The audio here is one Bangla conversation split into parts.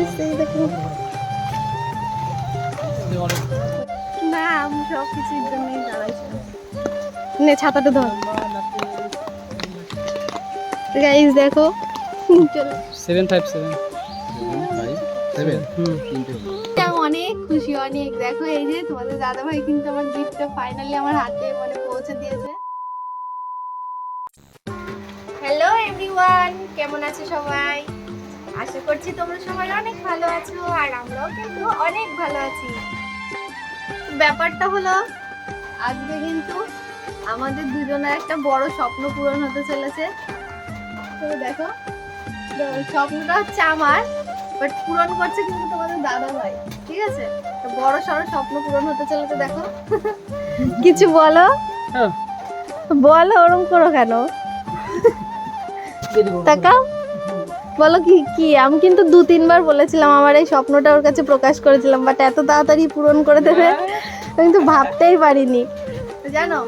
এসেছে দেখো না, আমি সব কিছুর জন্যই দাঁড়াইছিলাম। নে ছাতাটা ধর গাইস, দেখো 757 অনেক খুশি, অনেক। দেখো এই যে তোমাদের দাদা ভাই কিন্তু আমার গিফটটা ফাইনালি আমার হাতে মানে পৌঁছে দিয়েছে। হ্যালো এভরিওয়ান, কেমন আছো সবাই? আশা করছি তোমরা সবাই অনেক ভালো আছো, আর আমরাও কিন্তু অনেক ভালো আছি। ব্যাপারটা হলো আজকে কিন্তু আমাদের দুজনের একটা বড় স্বপ্ন পূরণ হতে চলেছে। তো দেখো, তো স্বপ্নটা হচ্ছে আমার, বাট পূরণ করছে কিন্তু তোমাদের দাদা ভাই, ঠিক আছে? তো বড় সড়ো স্বপ্ন পূরণ হতে চলেছে। দেখো কিছু বলো, বলো, ওরম করো কেন? তাকাও, বলো কি কি। আমি কিন্তু 2-3 বার বলেছিলাম, আমার এই স্বপ্নটা ওর কাছে প্রকাশ করেছিলাম, বাট এত তাড়াতাড়ি পূরণ করে দেবে আমি তো ভাবতেই পারিনি। তো জানো,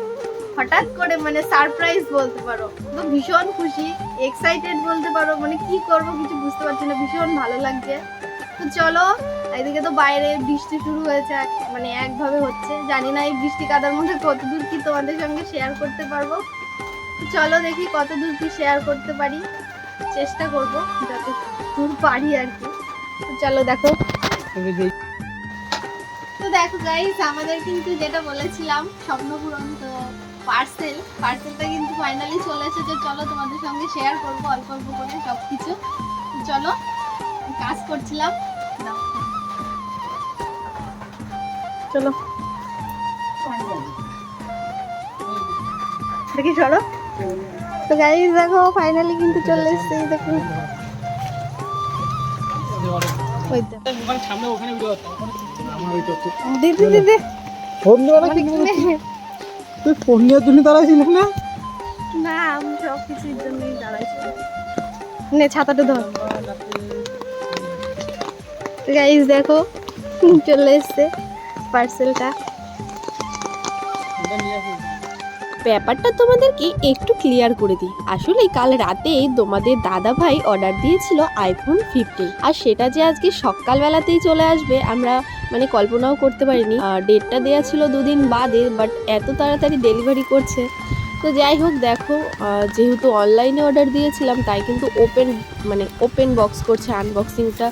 হঠাৎ করে মানে সারপ্রাইজ বলতে পারো, তো ভীষণ খুশি, এক্সাইটেড বলতে পারো, মানে কি করব কিছু বুঝতে পারছি না, ভীষণ ভালো লাগছে। তো চলো, এদিকে তো বাইরে বৃষ্টি শুরু হয়েছে, মানে একভাবে হচ্ছে, জানি না এই বৃষ্টি কাদার মধ্যে কতদূর কি তোমাদের সঙ্গে শেয়ার করতে পারবো। তো চলো দেখি কতদূর কি শেয়ার করতে পারি, চেষ্টা করব যত দূর পারি আর কি। তো চলো দেখো। তো দেখো গাইস, আমাদের কিন্তু যেটা বলেছিলাম স্বপ্ন পূরণ, তো পার্সেলটা কিন্তু ফাইনালি চলে এসেছে। চলো তোমাদের সঙ্গে শেয়ার করব অল্প অল্প করে সবকিছু। চলো, কাজ করছিলাম, চলো দেখি সরো। তো গাইস দেখো, ফাইনালি কিন্তু চলে এসেছে, দেখো দিদি দিদি তুই ফোন নিয়ে তুমি দাঁড়াইছিলিস না? না, আমি সব কিছুর জন্যই দাঁড়াইছিলাম। নে ছাতাটা ধর গাইস, দেখো চলে এসেছে পার্সেলটা। ব্যাপারটা তোমাদেরকে একটু ক্লিয়ার করে দিই। আসলে কাল রাতে তোমাদের দাদা ভাই অর্ডার দিয়েছিল আইফোন 15, আর সেটা যে আজকে সকালবেলাতেই চলে আসবে আমরা মানে কল্পনাও করতে পারিনি। ডেটটা দেওয়া ছিল 2 দিন বাদে, বাট এত তাড়াতাড়ি ডেলিভারি করছে। তো যাই হোক, দেখো যেহেতু অনলাইনে অর্ডার দিয়েছিলাম, তাই কিন্তু ওপেন বক্স করছে, আনবক্সিংটা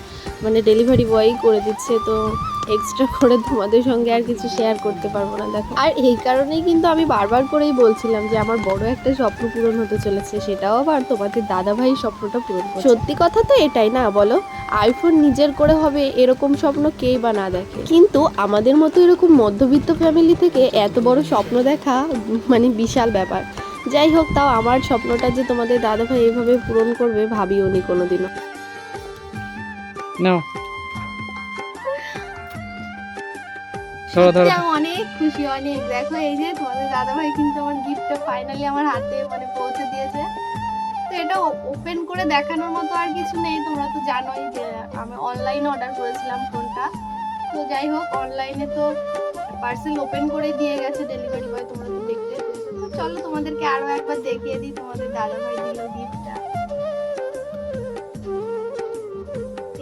মানে ডেলিভারি বয়ই করে দিচ্ছে। তো এক্সট্রা করে তোমাদের সঙ্গে আর কিছু শেয়ার করতে পারবো না। দেখো, আর এই কারণেই কিন্তু আমি বারবার করেই বলছিলাম যে আমার বড় একটা স্বপ্ন পূরণ হতে চলেছে, সেটাও আবার তোমাদের দাদা ভাই স্বপ্নটা পূরণ করছে। সত্যি কথা তো এটাই না বলো, আইফোন নিজের করে হবে এরকম স্বপ্ন কেই বা না দেখে, কিন্তু আমাদের মতো এরকম মধ্যবিত্ত ফ্যামিলি থেকে এত বড় স্বপ্ন দেখা মানে বিশাল ব্যাপার। যাই হোক, তাও আমার স্বপ্নটা যে তোমাদের দাদা ভাই এইভাবে পূরণ করবে ভাবিও নি কোনোদিনও। নাও সত্যি আমি অনেক খুশি, অনেক। দেখো এই যে তোমাদের দাদা ভাই কিন্তু আমার গিফটটা ফাইনালি আমার হাতে মানে পৌঁছে দিয়েছে। তো এটা ওপেন করে দেখানোর মতো আর কিছু নেই, তোমরা তো জানোই যে আমি অনলাইনে অর্ডার করেছিলাম ফোনটা। তো যাই হোক, অনলাইনে তো পার্সেল ওপেন করে দিয়ে গেছে ডেলিভারি বয়, তোমরা তো দেখতে পেয়েছো। তো চলো তোমাদেরকে আরো একবার দেখিয়ে দিই তোমাদের দাদা ভাই দিল গিফটটা।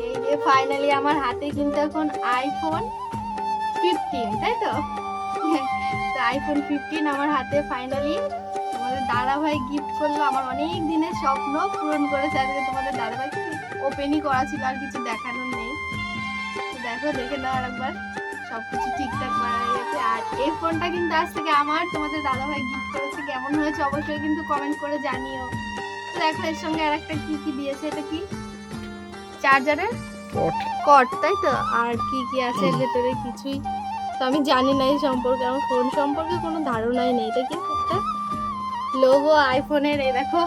এই যে ফাইনালি আমার হাতে কিন্তু এখন আইফোন 15, তাই তো? তো আইফোন 15 আমার হাতে ফাইনালি তোমাদের দাদা ভাই গিফট করলো। আমার অনেক দিনের স্বপ্ন পূরণ করেছে আজকে। তোমাদের দাদা ভাই ওপেনই করা ছিল, আর কিছু দেখানোর নেই। তো দেখো, দেখে নাও আরেকবার, সবকিছু ঠিকঠাক করা হয়ে গেছে। আর এই ফোনটা কিন্তু আজ থেকে আমার, তোমাদের দাদা ভাই গিফট করেছে। কেমন হয়েছে অবশ্যই কিন্তু কমেন্ট করে জানিও। তো দেখো এর সঙ্গে আর একটা কি কি দিয়েছে, এটা কি? চার্জারের কট, তাই তো? আর কি কি আছে এর ভেতরে কিছুই তো আমি জানি না এই সম্পর্কে, আমার ফোন সম্পর্কে কোনো ধারণাই নেই। এটা কি একটা লোগো আইফোনের, এই দেখো।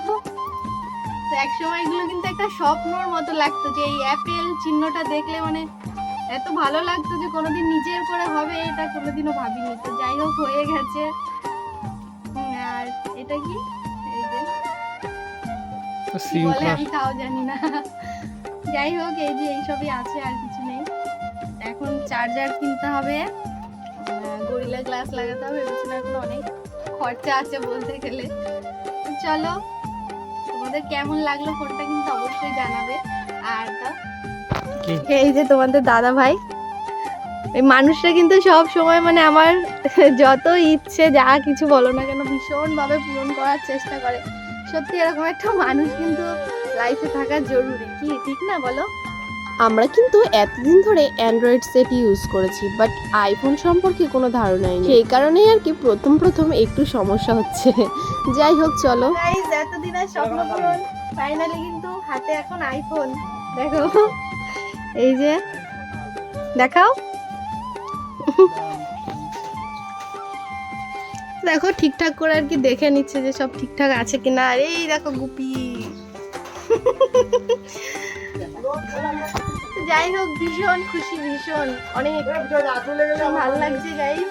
তো একসময় এগুলো কিন্তু একটা স্বপ্নর মতো লাগতো, যে এই অ্যাপেল চিহ্নটা দেখলে মানে এত ভালো লাগতো যে কোনোদিন নিজের করে হবে এটা কোনোদিনও ভাবিনি। তো যাই হোক, হয়ে গেছে। আর এটা কি? এই যে কি বলে আমি তাও জানি না। যাই হোক, এই যে এইসবই আছে, আর কিছু নেই। এখন চার্জার কিনতে হবে, গরিলা গ্লাস লাগাতে হবে, পেছনে এখন অনেক খরচা আছে বলতে গেলে। চলো, তোমাদের কেমন লাগলো ফোনটা কিন্তু অবশ্যই জানাবে। আর এই যে তোমাদের দাদা ভাই, এই মানুষটা কিন্তু সব সময় মানে আমার যত ইচ্ছে যা কিছু বলো না কেন ভীষণ ভাবে পূরণ করার চেষ্টা করে। সত্যি এরকম একটা মানুষ কিন্তু লাইফে থাকা জরুরি, কি ঠিক না বলো? আমরা কিন্তু এতদিন ধরে অ্যান্ড্রয়েড সেট ইউজ করেছি, বাট আইফোন সম্পর্কে কোনো ধারণাই নেই। সেই কারণেই আর কি প্রথম প্রথম একটু সমস্যা হচ্ছে। যাই হোক চলো। গাইস, এতদিনের স্বপ্ন পূরণ ফাইনালি কিন্তু হাতে এখন আইফোন। দেখো এই যে, দেখাও। দেখো ঠিকঠাক করে আর কি দেখে নিচ্ছে যে সব ঠিকঠাক আছে কিনা। আর এই দেখো গুপি। যাই হোক ভীষণ খুশি, ভীষণ অনেক ভালো লাগছে গাইস।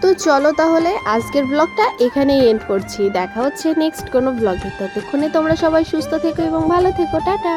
তো চলো তাহলে আজকের ব্লগটা এখানেই এন্ড করছি। দেখা হচ্ছে নেক্সট কোনো ব্লগে। ততক্ষণে তোমরা সবাই সুস্থ থেকো এবং ভালো থেকো। টাটা।